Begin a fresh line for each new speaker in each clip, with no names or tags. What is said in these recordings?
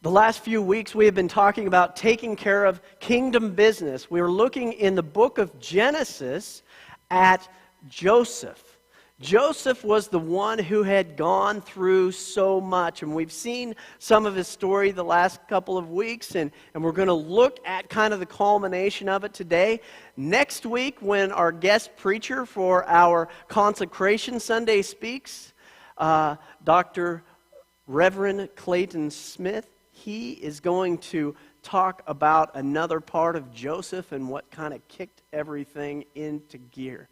The last few weeks we have been talking about taking care of kingdom business. We were looking in the book of Genesis at Joseph. Joseph was the one who had gone through so much, and we've seen some of his story the last couple of weeks, and we're going to look at kind of the culmination of it today. Next week, when our guest preacher for our Consecration Sunday speaks, Dr. Reverend Clayton Smith, he is going to talk about another part of Joseph and what kind of kicked everything into gear.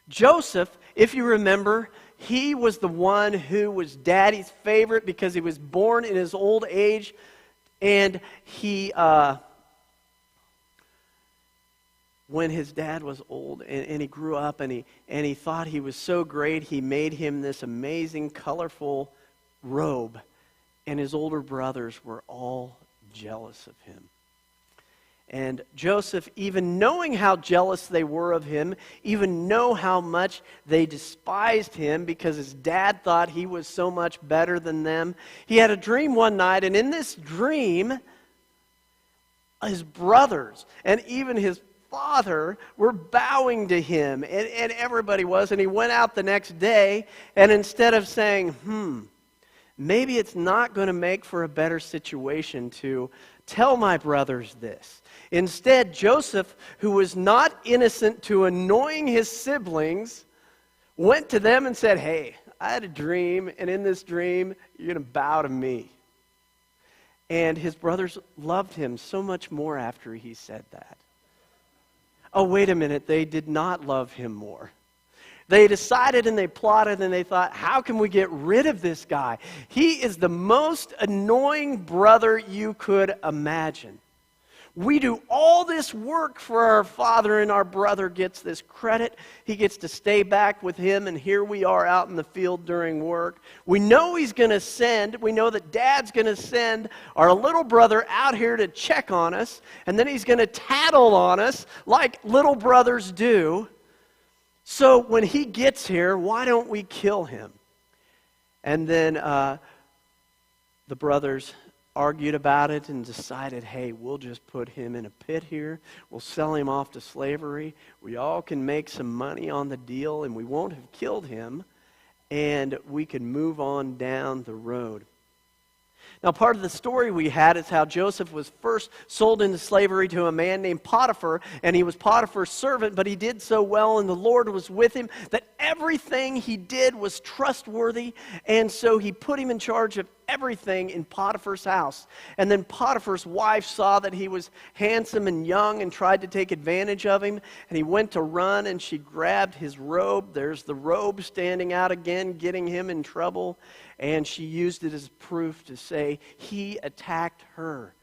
Joseph, if you remember, he was the one who was Daddy's favorite because he was born in his old age, and when his dad was old and he grew up and he thought he was so great, he made him this amazing, colorful robe. And his older brothers were all jealous of him. And Joseph, even knowing how jealous they were of him, even know how much they despised him because his dad thought he was so much better than them, he had a dream one night, and in this dream, his brothers and even his father were bowing to him, and everybody was, and he went out the next day, and instead of saying, maybe it's not going to make for a better situation to tell my brothers this. Instead, Joseph, who was not innocent to annoying his siblings, went to them and said, hey, I had a dream, and in this dream, you're going to bow to me. And his brothers loved him so much more after he said that. Oh, wait a minute, they did not love him more. They decided and they plotted and they thought, how can we get rid of this guy? He is the most annoying brother you could imagine. We do all this work for our father and our brother gets this credit. He gets to stay back with him, and here we are out in the field during work. We know he's going to we know that Dad's going to send our little brother out here to check on us, and then he's going to tattle on us like little brothers do. So when he gets here, why don't we kill him? And then the brothers argued about it and decided, hey, we'll just put him in a pit here. We'll sell him off to slavery. We all can make some money on the deal, and we won't have killed him, and we can move on down the road. Now, part of the story we had is how Joseph was first sold into slavery to a man named Potiphar, and he was Potiphar's servant, but he did so well, and the Lord was with him, that everything he did was trustworthy, and so he put him in charge of everything in Potiphar's house. And then Potiphar's wife saw that he was handsome and young and tried to take advantage of him, and he went to run, and she grabbed his robe. There's the robe standing out again, getting him in trouble. And she used it as proof to say he attacked her.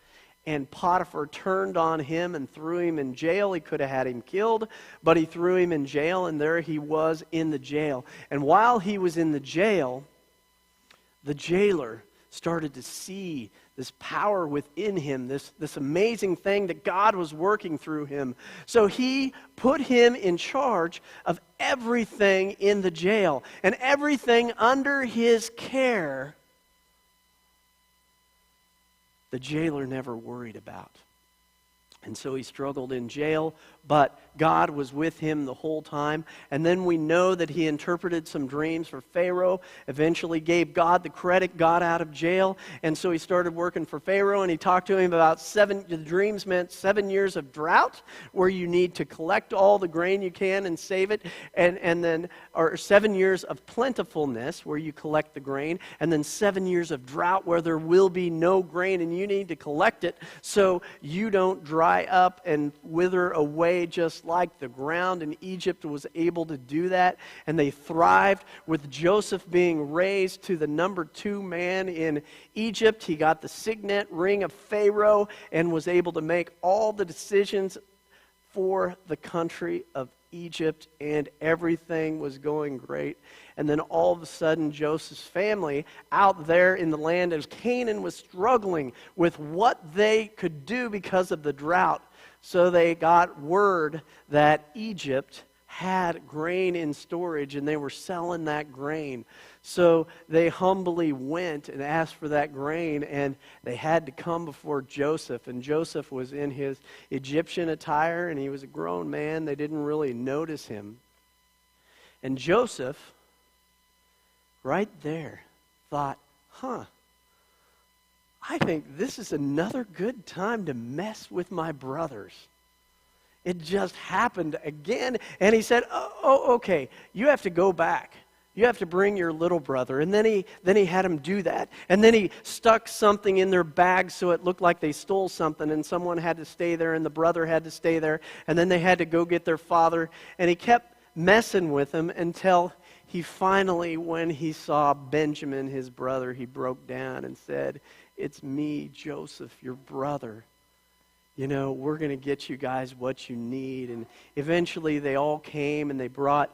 And Potiphar turned on him and threw him in jail. He could have had him killed, but he threw him in jail, and there he was in the jail. And while he was in the jail, the jailer started to see this power within him, this amazing thing that God was working through him. So he put him in charge of everything in the jail, and everything under his care, the jailer never worried about. And so he struggled in jail, but God was with him the whole time. And then we know that he interpreted some dreams for Pharaoh, eventually gave God the credit, got out of jail. And so he started working for Pharaoh, and he talked to him about the dreams meant 7 years of drought, where you need to collect all the grain you can and save it, or 7 years of plentifulness, where you collect the grain, and then 7 years of drought, where there will be no grain, and you need to collect it so you don't dry up and wither away just like the ground. And Egypt was able to do that, and they thrived with Joseph being raised to the number 2 man in Egypt. He got the signet ring of Pharaoh and was able to make all the decisions for the country of Egypt, and everything was going great. And then all of a sudden, Joseph's family out there in the land of Canaan was struggling with what they could do because of the drought. So they got word that Egypt had grain in storage, and they were selling that grain. So they humbly went and asked for that grain, and they had to come before Joseph. And Joseph was in his Egyptian attire, and he was a grown man. They didn't really notice him. And Joseph, right there, thought, I think this is another good time to mess with my brothers. It just happened again. And he said, okay, you have to go back. You have to bring your little brother. And then he had him do that. And then he stuck something in their bag so it looked like they stole something, and someone had to stay there, and the brother had to stay there. And then they had to go get their father. And he kept messing with him until he finally, when he saw Benjamin, his brother, he broke down and said, "It's me, Joseph, your brother. We're going to get you guys what you need." And eventually they all came, and they brought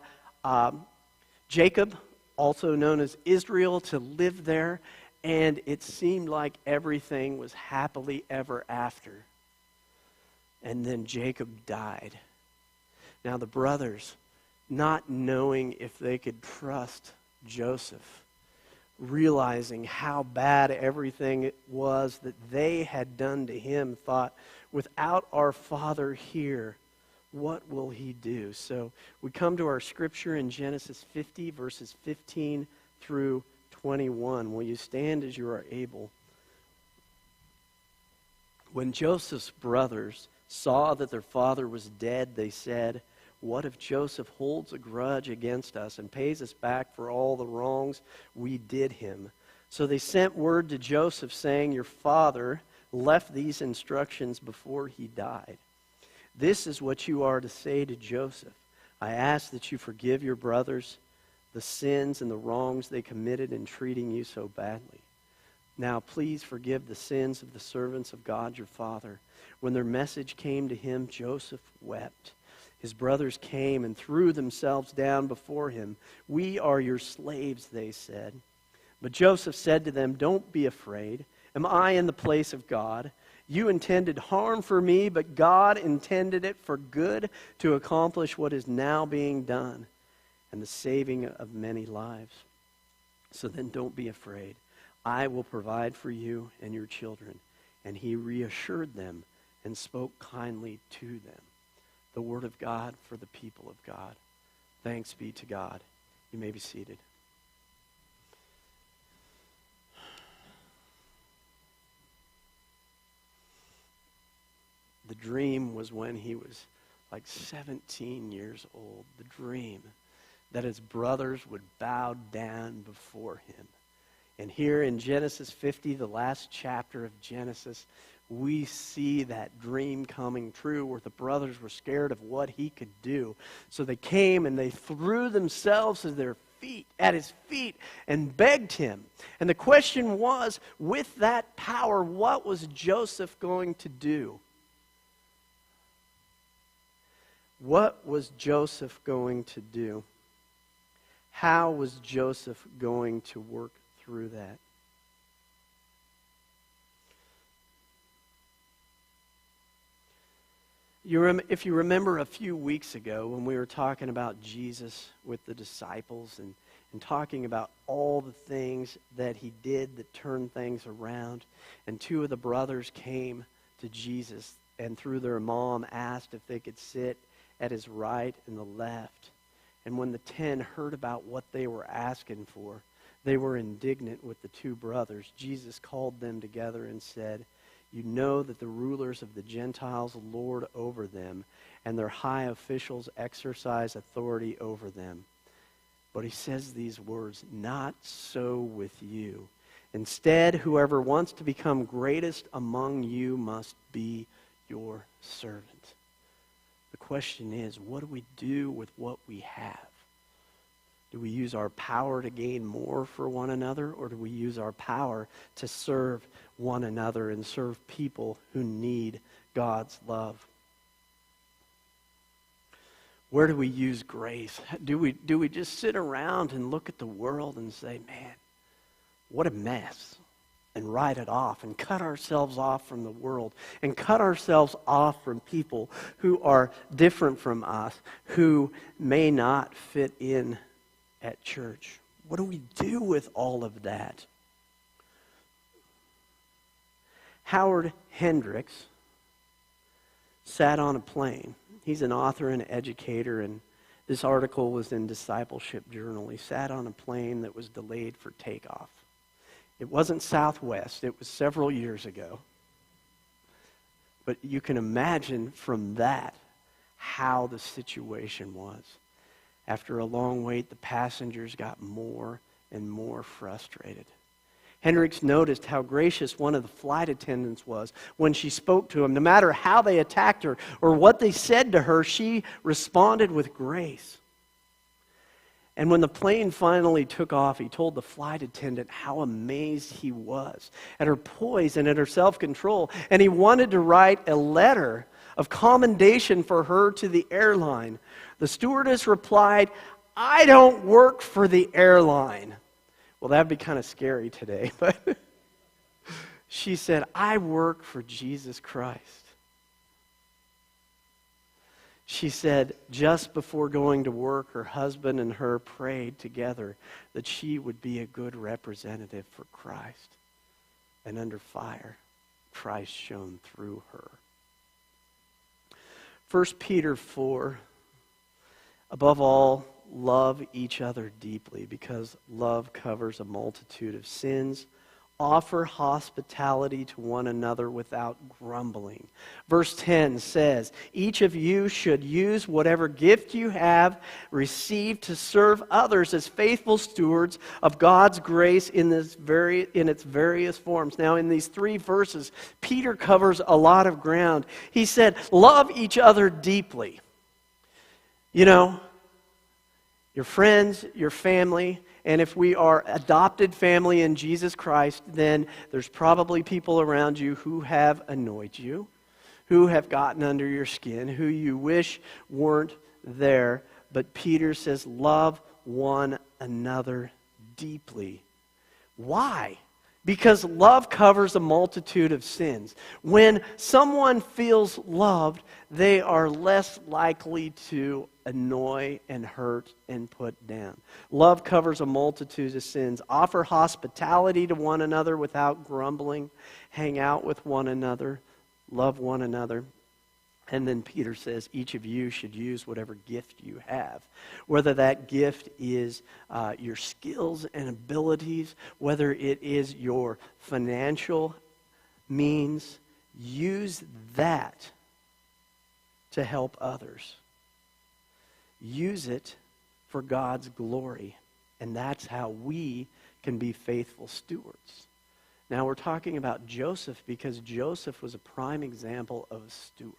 Jacob, also known as Israel, to live there. And it seemed like everything was happily ever after. And then Jacob died. Now the brothers, not knowing if they could trust Joseph, realizing how bad everything was that they had done to him, thought, without our father here, what will he do? So we come to our scripture in Genesis 50, verses 15 through 21. Will you stand as you are able? When Joseph's brothers saw that their father was dead, they said, "What if Joseph holds a grudge against us and pays us back for all the wrongs we did him?" So they sent word to Joseph saying, "Your father left these instructions before he died. This is what you are to say to Joseph. I ask that you forgive your brothers the sins and the wrongs they committed in treating you so badly. Now please forgive the sins of the servants of God your father." When their message came to him, Joseph wept. His brothers came and threw themselves down before him. "We are your slaves," they said. But Joseph said to them, "Don't be afraid. Am I in the place of God? You intended harm for me, but God intended it for good to accomplish what is now being done and the saving of many lives. So then don't be afraid. I will provide for you and your children." And he reassured them and spoke kindly to them. The word of God for the people of God. Thanks be to God. You may be seated. The dream was when he was like 17 years old. The dream that his brothers would bow down before him. And here in Genesis 50, the last chapter of Genesis, we see that dream coming true where the brothers were scared of what he could do. So they came and they threw themselves at his feet and begged him. And the question was, with that power, what was Joseph going to do? What was Joseph going to do? How was Joseph going to work through that? If you remember a few weeks ago when we were talking about Jesus with the disciples and talking about all the things that he did that turned things around, and two of the brothers came to Jesus and through their mom asked if they could sit at his right and the left. And when the 10 heard about what they were asking for, they were indignant with the two brothers. Jesus called them together and said, "You know that the rulers of the Gentiles lord over them, and their high officials exercise authority over them. But he says these words, not so with you. Instead, whoever wants to become greatest among you must be your servant." The question is, what do we do with what we have? Do we use our power to gain more for one another, or do we use our power to serve one another and serve people who need God's love? Where do we use grace? Do we just sit around and look at the world and say, "Man, what a mess," and write it off and cut ourselves off from the world and cut ourselves off from people who are different from us, who may not fit in at church? What do we do with all of that? Howard Hendricks sat on a plane. He's an author and educator, and this article was in Discipleship Journal. He sat on a plane that was delayed for takeoff. It wasn't Southwest. It was several years ago. But you can imagine from that how the situation was. After a long wait, the passengers got more and more frustrated. Hendricks noticed how gracious one of the flight attendants was when she spoke to him. No matter how they attacked her or what they said to her, she responded with grace. And when the plane finally took off, he told the flight attendant how amazed he was at her poise and at her self-control. And he wanted to write a letter of commendation for her to the airline. The stewardess replied, "I don't work for the airline." Well, that would be kind of scary today, but she said, "I work for Jesus Christ." She said just before going to work, her husband and her prayed together that she would be a good representative for Christ. And under fire, Christ shone through her. 1 Peter 4, above all, love each other deeply, because love covers a multitude of sins. Offer hospitality to one another without grumbling. Verse 10 says, each of you should use whatever gift you have received to serve others as faithful stewards of God's grace in its various forms. Now, in these 3 verses, Peter covers a lot of ground. He said, love each other deeply. You know, your friends, your family, and if we are adopted family in Jesus Christ, then there's probably people around you who have annoyed you, who have gotten under your skin, who you wish weren't there. But Peter says, love one another deeply. Why? Because love covers a multitude of sins. When someone feels loved, they are less likely to annoy and hurt and put down. Love covers a multitude of sins. Offer hospitality to one another without grumbling. Hang out with one another. Love one another. And then Peter says, each of you should use whatever gift you have. Whether that gift is your skills and abilities, whether it is your financial means, use that to help others. Use it for God's glory. And that's how we can be faithful stewards. Now we're talking about Joseph because Joseph was a prime example of a steward.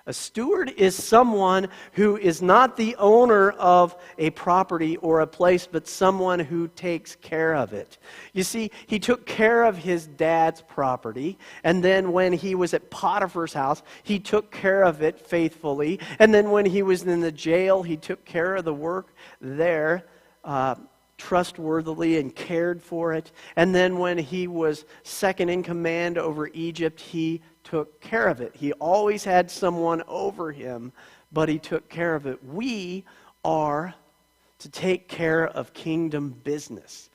A steward is someone who is not the owner of a property or a place, but someone who takes care of it. You see, he took care of his dad's property, and then when he was at Potiphar's house, he took care of it faithfully. And then when he was in the jail, he took care of the work there trustworthily and cared for it. And then when he was second in command over Egypt, he took care of it. He always had someone over him, but he took care of it. We are to take care of kingdom business.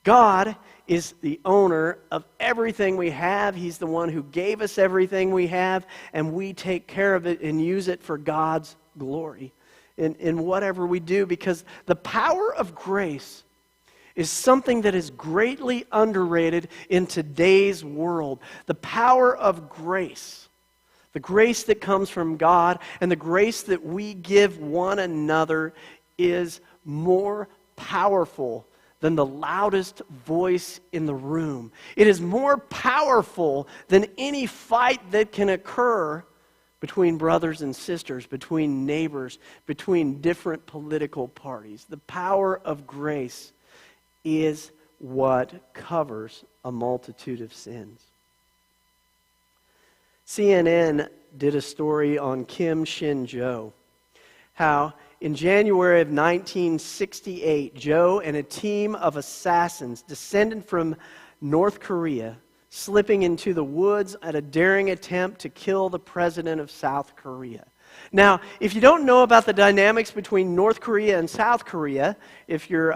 God is the owner of everything we have. He's the one who gave us everything we have, and we take care of it and use it for God's glory in whatever we do, because the power of grace is something that is greatly underrated in today's world. The power of grace, the grace that comes from God and the grace that we give one another, is more powerful than the loudest voice in the room. It is more powerful than any fight that can occur between brothers and sisters, between neighbors, between different political parties. The power of grace is what covers a multitude of sins. CNN did a story on Kim Shin-jo, how in January of 1968, Joe and a team of assassins descended from North Korea, slipping into the woods at a daring attempt to kill the president of South Korea. Now, if you don't know about the dynamics between North Korea and South Korea, if you're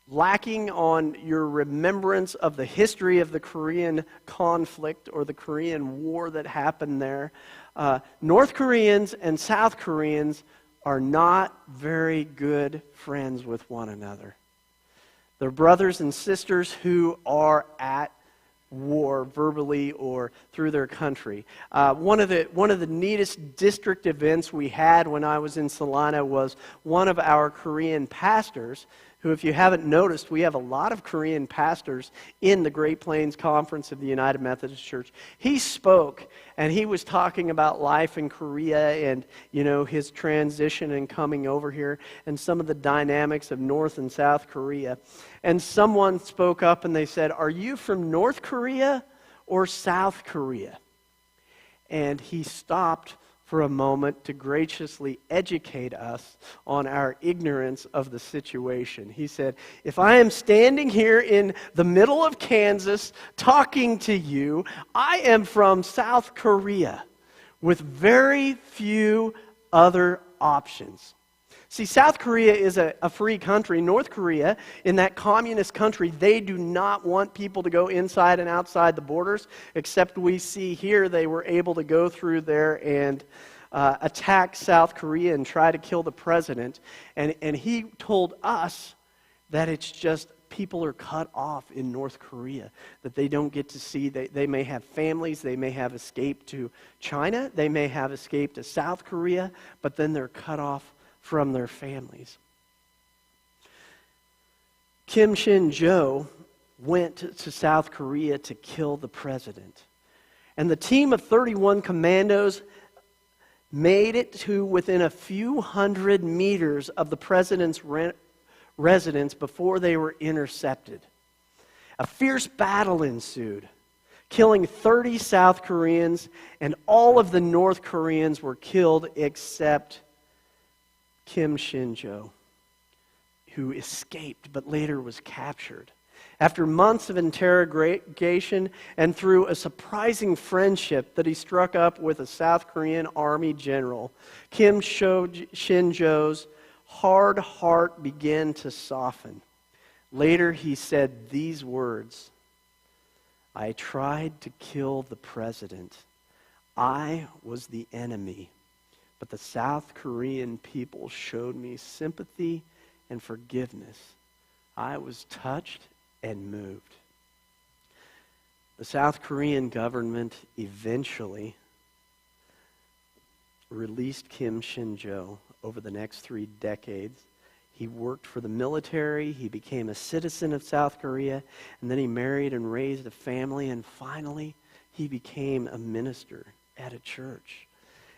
lacking on your remembrance of the history of the Korean conflict or the Korean War that happened there, North Koreans and South Koreans are not very good friends with one another. They're brothers and sisters who are at war, verbally or through their country. One of the neatest district events we had when I was in Salina was one of our Korean pastors, who, if you haven't noticed, we have a lot of Korean pastors in the Great Plains Conference of the United Methodist Church. He spoke, and he was talking about life in Korea and, his transition and coming over here and some of the dynamics of North and South Korea. And someone spoke up and they said, "Are you from North Korea or South Korea?" And he stopped for a moment to graciously educate us on our ignorance of the situation. He said, "If I am standing here in the middle of Kansas talking to you, I am from South Korea with very few other options." See, South Korea is a free country. North Korea, in that communist country, they do not want people to go inside and outside the borders, except we see here they were able to go through there and attack South Korea and try to kill the president. And he told us that it's just people are cut off in North Korea, that they don't get to see. They may have families, they may have escaped to China, they may have escaped to South Korea, but then they're cut off from their families. Kim Shin-jo went to South Korea to kill the president. And the team of 31 commandos made it to within a few hundred meters of the president's residence before they were intercepted. A fierce battle ensued, killing 30 South Koreans, and all of the North Koreans were killed except Kim Shin-jo, who escaped but later was captured. After months of interrogation and through a surprising friendship that he struck up with a South Korean army general, Kim Shin-jo's hard heart began to soften. Later he said these words, "I tried to kill the president. I was the enemy. But the South Korean people showed me sympathy and forgiveness. I was touched and moved." The South Korean government eventually released Kim Shin-jo over the next 3 decades. He worked for the military, he became a citizen of South Korea, and then he married and raised a family, and finally he became a minister at a church.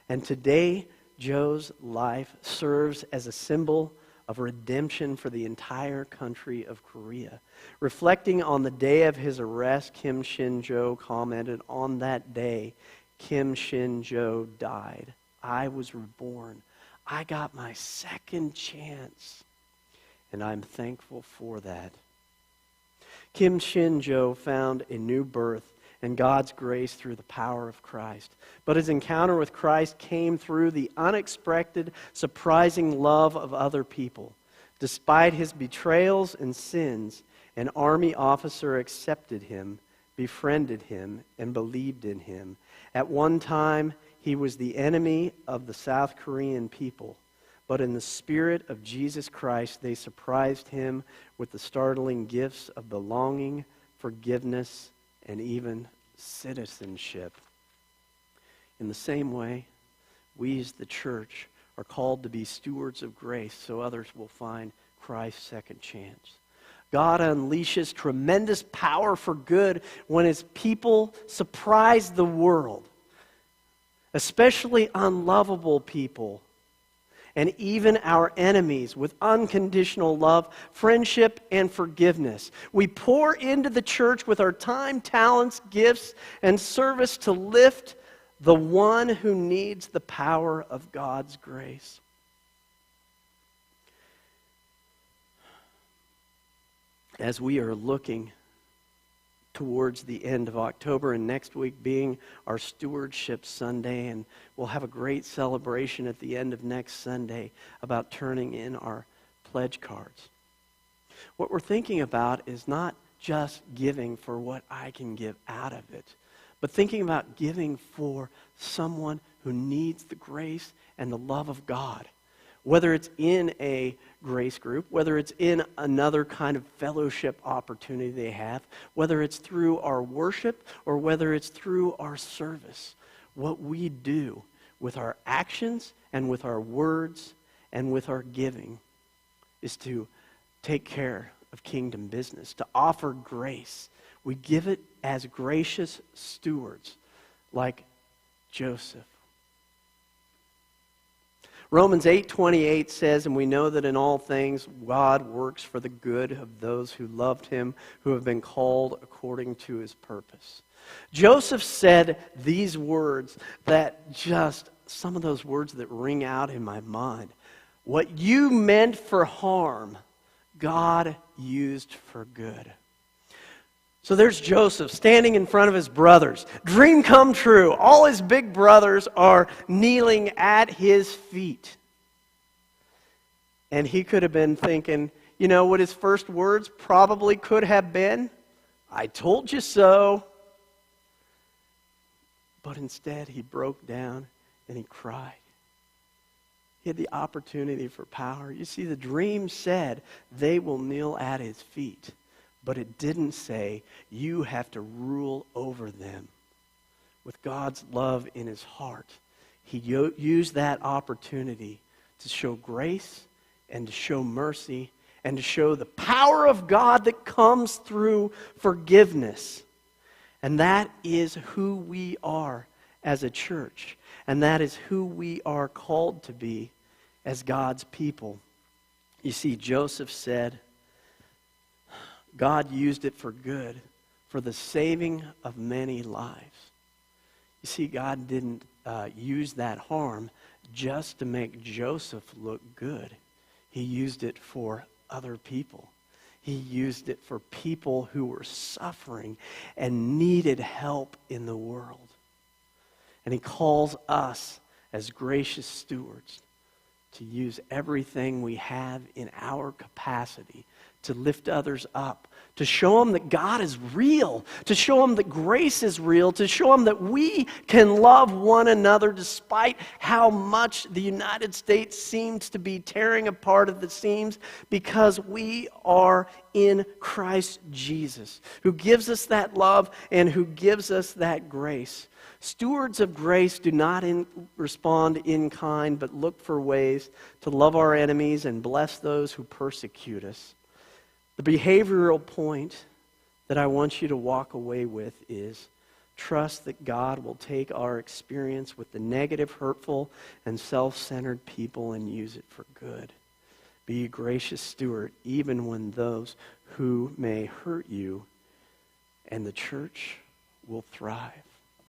And today, Joe's life serves as a symbol of redemption for the entire country of Korea. Reflecting on the day of his arrest, Kim Shin-jo commented, "On that day, Kim Shin-jo died. I was reborn. I got my second chance, and I'm thankful for that." Kim Shin-jo found a new birth and God's grace through the power of Christ. But his encounter with Christ came through the unexpected, surprising love of other people. Despite his betrayals and sins, an army officer accepted him, befriended him, and believed in him. At one time, he was the enemy of the South Korean people. But in the Spirit of Jesus Christ, they surprised him with the startling gifts of belonging, forgiveness, and even citizenship. In the same way, we as the church are called to be stewards of grace so others will find Christ's second chance. God unleashes tremendous power for good when his people surprise the world, especially unlovable people and even our enemies, with unconditional love, friendship, and forgiveness. We pour into the church with our time, talents, gifts, and service to lift the one who needs the power of God's grace. As we are looking towards the end of October, and next week being our Stewardship Sunday, and we'll have a great celebration at the end of next Sunday about turning in our pledge cards. What we're thinking about is not just giving for what I can give out of it, but thinking about giving for someone who needs the grace and the love of God. Whether it's in a grace group, whether it's in another kind of fellowship opportunity they have, whether it's through our worship or whether it's through our service, what we do with our actions and with our words and with our giving is to take care of kingdom business, to offer grace. We give it as gracious stewards, like Joseph. Romans 8:28 says, and we know that in all things God works for the good of those who loved him, who have been called according to his purpose. Joseph said these words that just, some of those words that ring out in my mind. What you meant for harm, God used for good. So there's Joseph standing in front of his brothers. Dream come true. All his big brothers are kneeling at his feet. And he could have been thinking, you know what his first words probably could have been? I told you so. But instead he broke down and he cried. He had the opportunity for power. You see, the dream said they will kneel at his feet. But it didn't say, you have to rule over them. With God's love in his heart, he used that opportunity to show grace and to show mercy and to show the power of God that comes through forgiveness. And that is who we are as a church. And that is who we are called to be as God's people. You see, Joseph said, God used it for good, for the saving of many lives. You see, God didn't use that harm just to make Joseph look good. He used it for other people. He used it for people who were suffering and needed help in the world. And he calls us as gracious stewards to use everything we have in our capacity to lift others up, to show them that God is real, to show them that grace is real, to show them that we can love one another despite how much the United States seems to be tearing apart at the seams, because we are in Christ Jesus, who gives us that love and who gives us that grace. Stewards of grace do not respond in kind, but look for ways to love our enemies and bless those who persecute us. The behavioral point that I want you to walk away with is trust that God will take our experience with the negative, hurtful, and self-centered people and use it for good. Be a gracious steward even when those who may hurt you, and the church will thrive.